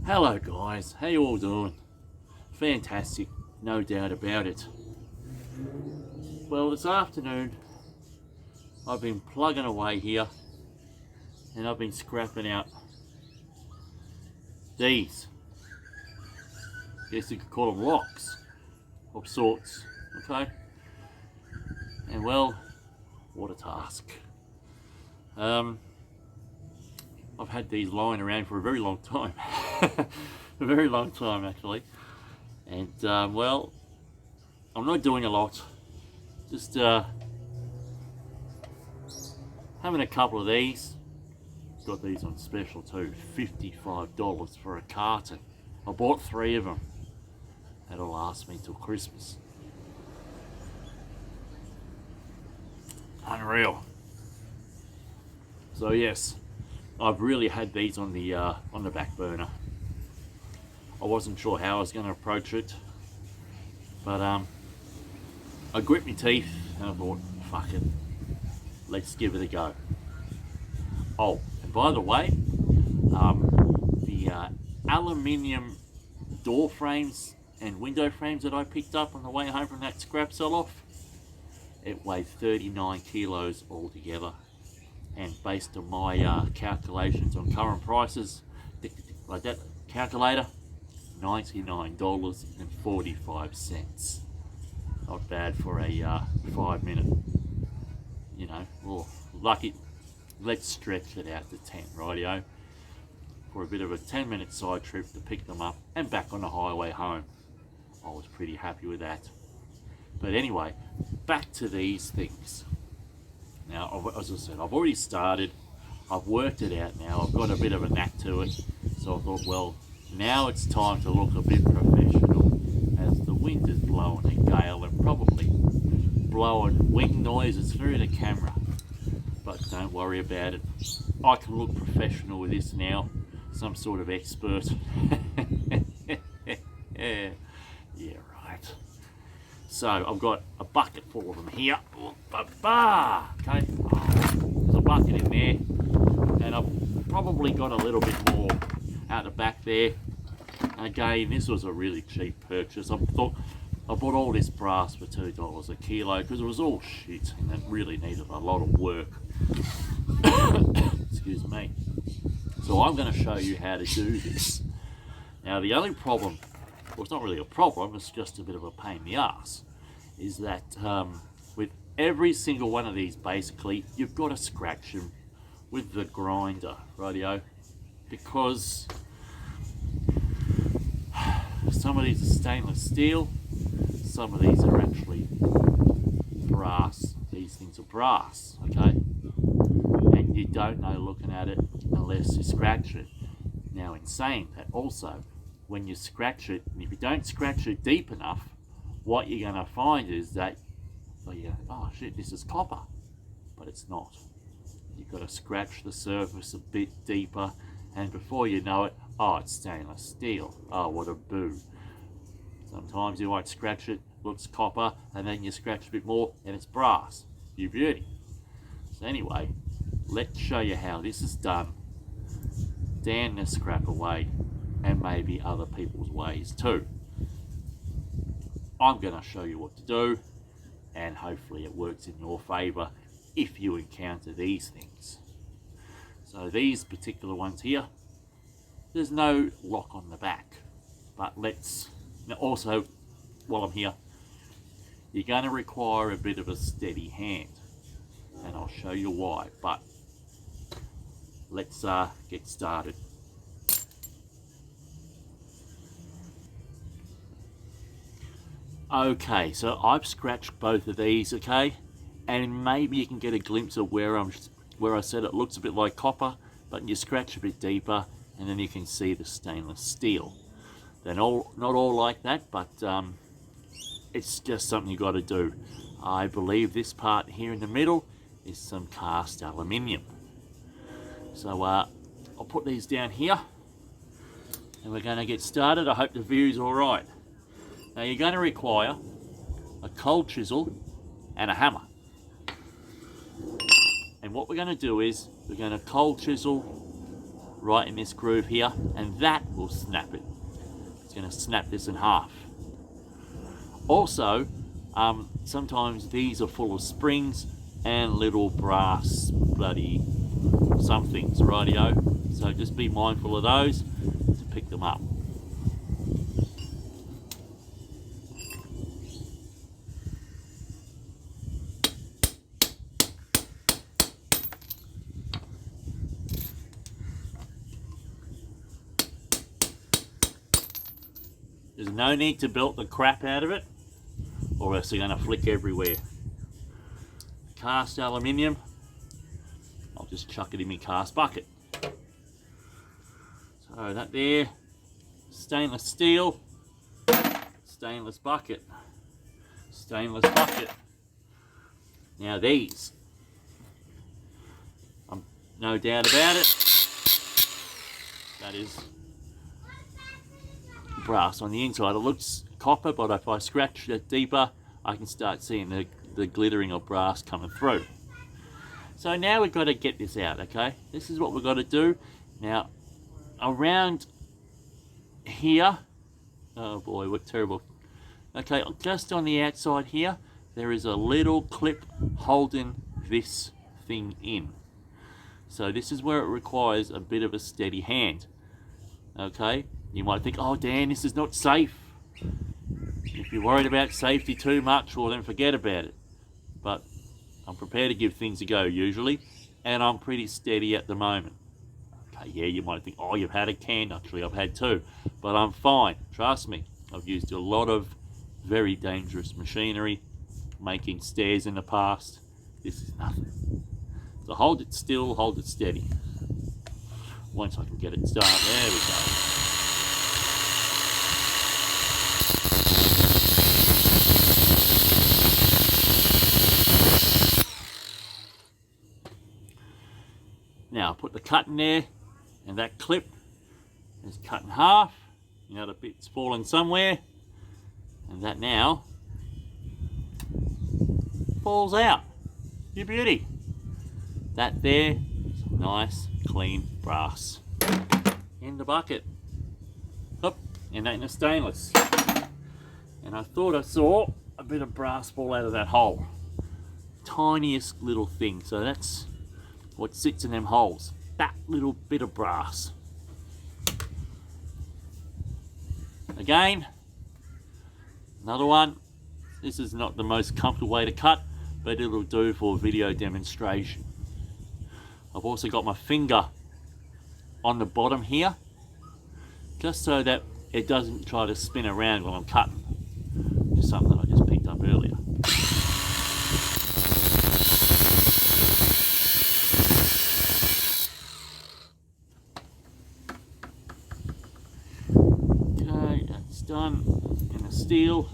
Hello guys, how you all doing? Fantastic, no doubt about it. Well, this afternoon I've been plugging away here and I've been scrapping out these, guess you could call them rocks of sorts, okay? And well, what a task. I've had these lying around for a very long time. A very long time actually. And well, I'm not doing a lot. Just having a couple of these. Got these on special too, $55 for a carton. I bought 3 of them. That'll last me till Christmas. Unreal. So yes, I've really had these on the back burner. I wasn't sure how I was going to approach it, but I grit my teeth and I thought, fuck it, let's give it a go. Oh, and by the way, the aluminium door frames and window frames that I picked up on the way home from that scrap sell-off, it weighed 39 kilos altogether. And based on my calculations on current prices, like that calculator, $99.45. Not bad for a 5-minute, you know, well, lucky. Let's stretch it out to 10, rightio, for a bit of a 10-minute side trip to pick them up and back on the highway home. I was pretty happy with that. But anyway, back to these things. Now, as I said, I've already started. I've worked it out now. I've got a bit of a knack to it. So I thought, well, now it's time to look a bit professional, as the wind is blowing a gale and probably blowing wing noises through the camera. But don't worry about it. I can look professional with this now. Some sort of expert. Yeah, right. So I've got a bucket full of them here. Okay, there's a bucket in there, and I've probably got a little bit more out the back there. Again, this was a really cheap purchase. I bought all this brass for $2 a kilo because it was all shit and it really needed a lot of work. Excuse me. So I'm going to show you how to do this. Now the only problem, well, it's not really a problem, it's just a bit of a pain in the ass, is that with every single one of these, basically, you've got to scratch them with the grinder, rightio, because some of these are stainless steel, some of these are actually brass. These things are brass, okay? And you don't know looking at it unless you scratch it. Now, in saying that, also, when you scratch it, and if you don't scratch it deep enough, what you're going to find is that, oh shit, this is copper, but it's not. You've got to scratch the surface a bit deeper, and before you know it, oh, it's stainless steel. Oh, what a boo. Sometimes you might scratch it, looks copper, and then you scratch a bit more, and it's brass. You beauty. So anyway, let's show you how this is done. Dan the scrap away, and maybe other people's ways too. I'm going to show you what to do, and hopefully it works in your favour if you encounter these things. So these particular ones here, there's no lock on the back, but let's, now also, while I'm here, you're going to require a bit of a steady hand, and I'll show you why, but let's get started. Okay, so I've scratched both of these, okay, and maybe you can get a glimpse of where I said it looks a bit like copper, but you scratch a bit deeper, and then you can see the stainless steel. They're not all like that, but it's just something you got to do. I believe this part here in the middle is some cast aluminium. So I'll put these down here, and we're going to get started. I hope the view's all right. Now you're going to require a cold chisel and a hammer. And what we're going to do is we're going to cold chisel right in this groove here, and that will snap it. It's going to snap this in half. Also, sometimes these are full of springs and little brass bloody somethings, rightio. So just be mindful of those to pick them up. There's no need to belt the crap out of it, or else they're going to flick everywhere. Cast aluminium, I'll just chuck it in my cast bucket. So that there, stainless steel, stainless bucket, stainless bucket. Now these, no doubt about it, that is brass on the inside. It looks copper, but if I scratch it deeper, I can start seeing the glittering of brass coming through. So now we've got to get this out, okay? This is what we've got to do. Now, around here, oh boy, what terrible. Okay, just on the outside here, there is a little clip holding this thing in. So this is where it requires a bit of a steady hand, okay? You might think, oh Dan, this is not safe. If you're worried about safety too much, well then forget about it. But I'm prepared to give things a go usually, and I'm pretty steady at the moment. Okay, yeah, you might think, oh, you've had a can. Actually, I've had two, but I'm fine. Trust me, I've used a lot of very dangerous machinery, making stairs in the past. This is nothing. So hold it still, hold it steady. Once I can get it started, there we go. Now put the cut in there, and that clip is cut in half. You know, the bit's fallen somewhere, and that now falls out. You beauty. That there is nice, clean brass in the bucket. Up, and that in a stainless. And I thought I saw a bit of brass fall out of that hole. Tiniest little thing. So that's what sits in them holes, that little bit of brass. Again, another one. This is not the most comfortable way to cut, but it'll do for video demonstration. I've also got my finger on the bottom here, just so that it doesn't try to spin around while I'm cutting. Just something that I just picked up earlier. Done in the steel.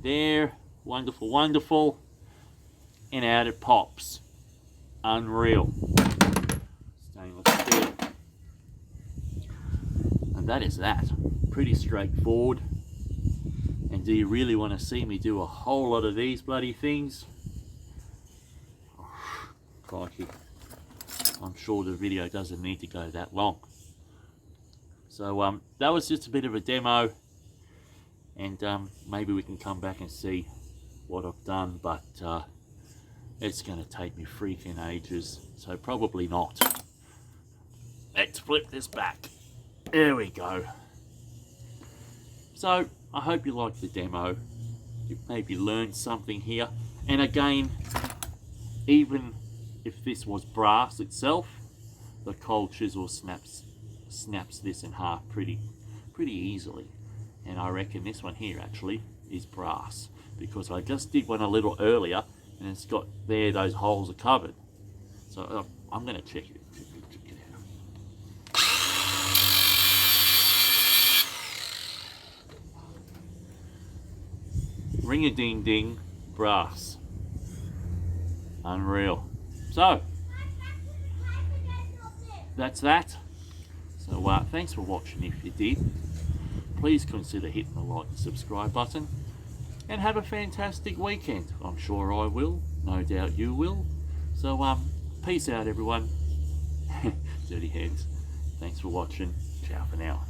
There, wonderful, wonderful, and out it pops. Unreal. Stainless steel. And that is that. Pretty straightforward. And do you really want to see me do a whole lot of these bloody things? Oh, crikey. I'm sure the video doesn't need to go that long. So that was just a bit of a demo, and maybe we can come back and see what I've done, but it's going to take me freaking ages, so probably not. Let's flip this back. There we go. So I hope you liked the demo. You maybe learned something here, and again, even if this was brass itself, the cold chisel snaps this in half pretty easily. And I reckon this one here actually is brass, because I just did one a little earlier and it's got there, those holes are covered. So I'm going to check it out. Ring-a-ding-ding, brass. Unreal. So that's that. So thanks for watching. If you did, please consider hitting the like and subscribe button, and have a fantastic weekend. I'm sure I will, no doubt you will. So peace out everyone. dirty hands. Thanks for watching. Ciao for now.